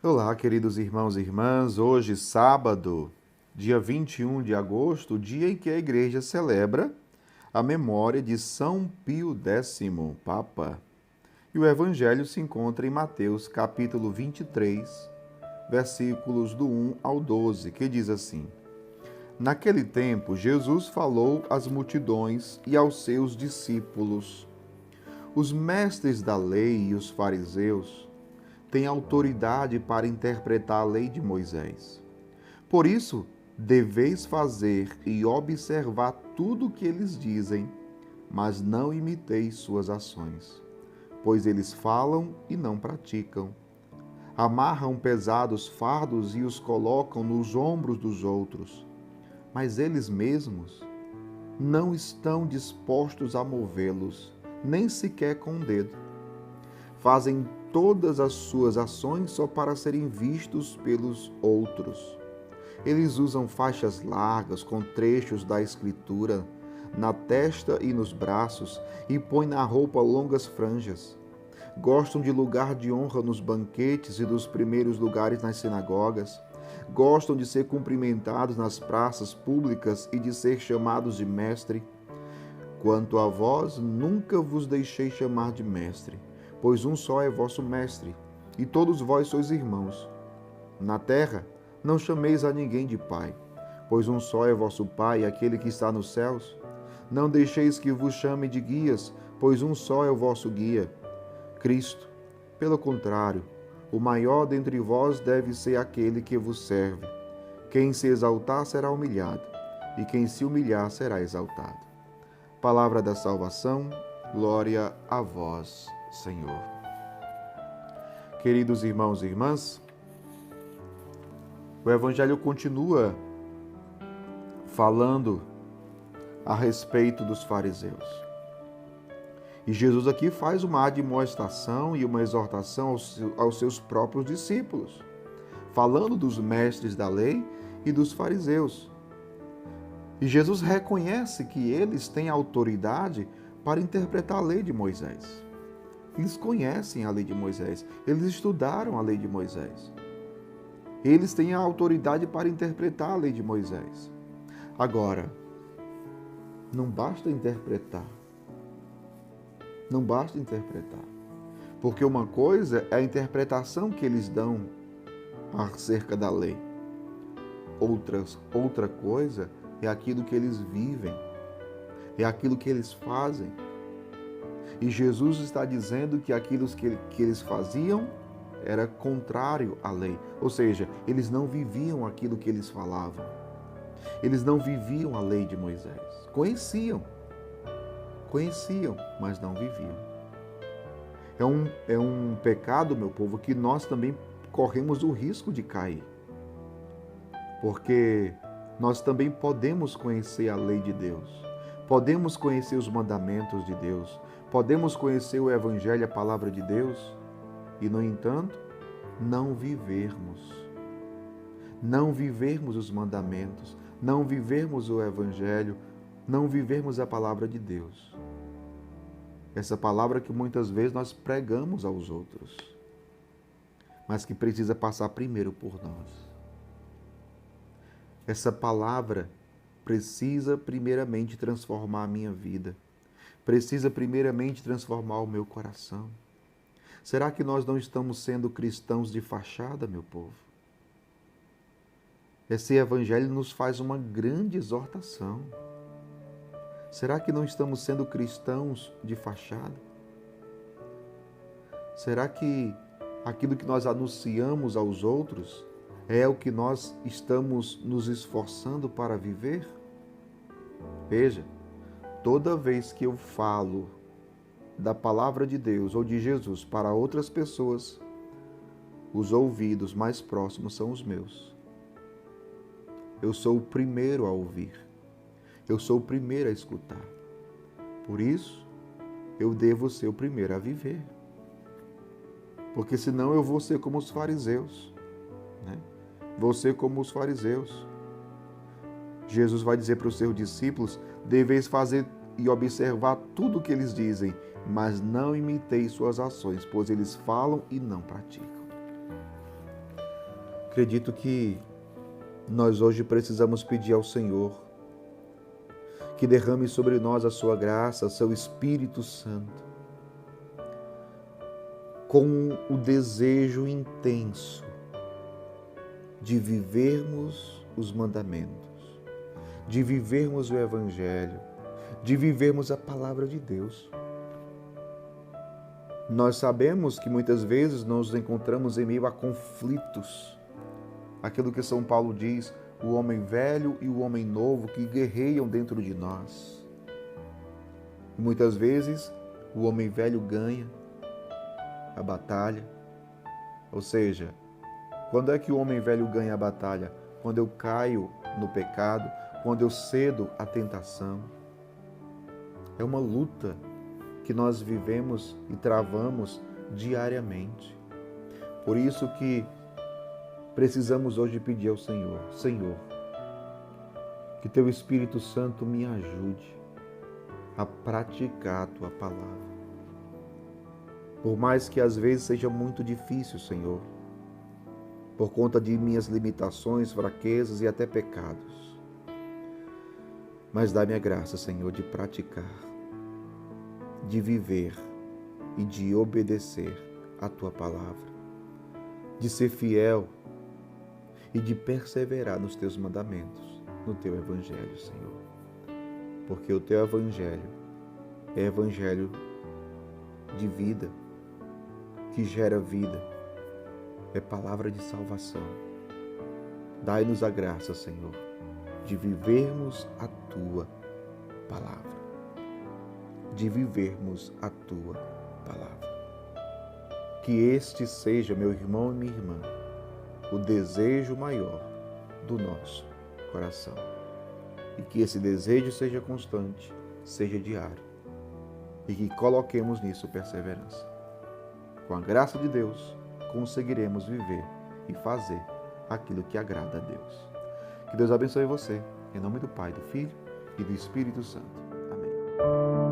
Olá, queridos irmãos e irmãs. Hoje, sábado, dia 21 de agosto, dia em que a igreja celebra a memória de São Pio X, Papa. E o evangelho se encontra em Mateus, capítulo 23, versículos do 1 ao 12, que diz assim: Naquele tempo, Jesus falou às multidões e aos seus discípulos: Os mestres da lei e os fariseus têm autoridade para interpretar a lei de Moisés. Por isso, deveis fazer e observar tudo o que eles dizem, mas não imiteis suas ações, pois eles falam e não praticam. Amarram pesados fardos e os colocam nos ombros dos outros, mas eles mesmos não estão dispostos a movê-los, nem sequer com um dedo. Fazem todas as suas ações só para serem vistos pelos outros. Eles usam faixas largas com trechos da Escritura na testa e nos braços e põem na roupa longas franjas. Gostam de lugar de honra nos banquetes e dos primeiros lugares nas sinagogas. Gostam de ser cumprimentados nas praças públicas e de ser chamados de mestre. Quanto a vós, nunca vos deixei chamar de mestre, pois um só é vosso mestre, e todos vós sois irmãos. Na terra, não chameis a ninguém de pai, pois um só é vosso Pai, aquele que está nos céus. Não deixeis que vos chame de guias, pois um só é o vosso guia, Cristo. Pelo contrário, o maior dentre vós deve ser aquele que vos serve. Quem se exaltar será humilhado, e quem se humilhar será exaltado. Palavra da salvação, glória a vós, Senhor. Queridos irmãos e irmãs, o Evangelho continua falando a respeito dos fariseus. E Jesus aqui faz uma admoestação e uma exortação aos seus próprios discípulos, falando dos mestres da lei e dos fariseus. E Jesus reconhece que eles têm autoridade para interpretar a lei de Moisés. Eles conhecem a lei de Moisés, eles estudaram a lei de Moisés. Eles têm a autoridade para interpretar a lei de Moisés. Agora, não basta interpretar. Não basta interpretar. Porque uma coisa é a interpretação que eles dão acerca da lei. Outra coisa é aquilo que eles vivem, é aquilo que eles fazem. E Jesus está dizendo que aquilo que eles faziam era contrário à lei. Ou seja, eles não viviam aquilo que eles falavam. Eles não viviam a lei de Moisés. Conheciam, mas não viviam. É um pecado, meu povo, que nós também corremos o risco de cair. Porque nós também podemos conhecer a lei de Deus, podemos conhecer os mandamentos de Deus, podemos conhecer o Evangelho, a palavra de Deus, e, no entanto, não vivermos os mandamentos, não vivermos o Evangelho, não vivermos a palavra de Deus. Essa palavra que muitas vezes nós pregamos aos outros, mas que precisa passar primeiro por nós. Essa palavra precisa primeiramente transformar a minha vida, precisa primeiramente transformar o meu coração. Será que nós não estamos sendo cristãos de fachada, meu povo? Esse evangelho nos faz uma grande exortação. Será que não estamos sendo cristãos de fachada? Será que aquilo que nós anunciamos aos outros é o que nós estamos nos esforçando para viver? Veja, toda vez que eu falo da palavra de Deus ou de Jesus para outras pessoas, os ouvidos mais próximos são os meus. Eu sou o primeiro a ouvir. Eu sou o primeiro a escutar. Por isso, eu devo ser o primeiro a viver. Porque senão eu vou ser como os fariseus, né? Vou ser como os fariseus. Jesus vai dizer para os seus discípulos: deveis fazer e observar tudo o que eles dizem, mas não imiteis suas ações, pois eles falam e não praticam. Acredito que nós hoje precisamos pedir ao Senhor que derrame sobre nós a sua graça, seu Espírito Santo, com o desejo intenso de vivermos os mandamentos, de vivermos o Evangelho, de vivermos a palavra de Deus. Nós sabemos que muitas vezes nos encontramos em meio a conflitos, aquilo que São Paulo diz, o homem velho e o homem novo que guerreiam dentro de nós. Muitas vezes o homem velho ganha a batalha, ou seja, quando é que o homem velho ganha a batalha? Quando eu caio no pecado, quando eu cedo à tentação. É uma luta que nós vivemos e travamos diariamente. Por isso que precisamos hoje pedir ao Senhor, Senhor, que Teu Espírito Santo me ajude a praticar a Tua palavra. Por mais que às vezes seja muito difícil, Senhor, por conta de minhas limitações, fraquezas e até pecados. Mas dá-me a graça, Senhor, de praticar, de viver e de obedecer a Tua palavra, de ser fiel e de perseverar nos Teus mandamentos, no Teu Evangelho, Senhor. Porque o Teu Evangelho é Evangelho de vida, que gera vida, é palavra de salvação. Dai-nos a graça, Senhor, de vivermos a Tua palavra, de vivermos a Tua palavra. Que este seja, meu irmão e minha irmã, o desejo maior do nosso coração. E que esse desejo seja constante, seja diário. E que coloquemos nisso perseverança. Com a graça de Deus, conseguiremos viver e fazer aquilo que agrada a Deus. Que Deus abençoe você. Em nome do Pai, do Filho e do Espírito Santo. Amém.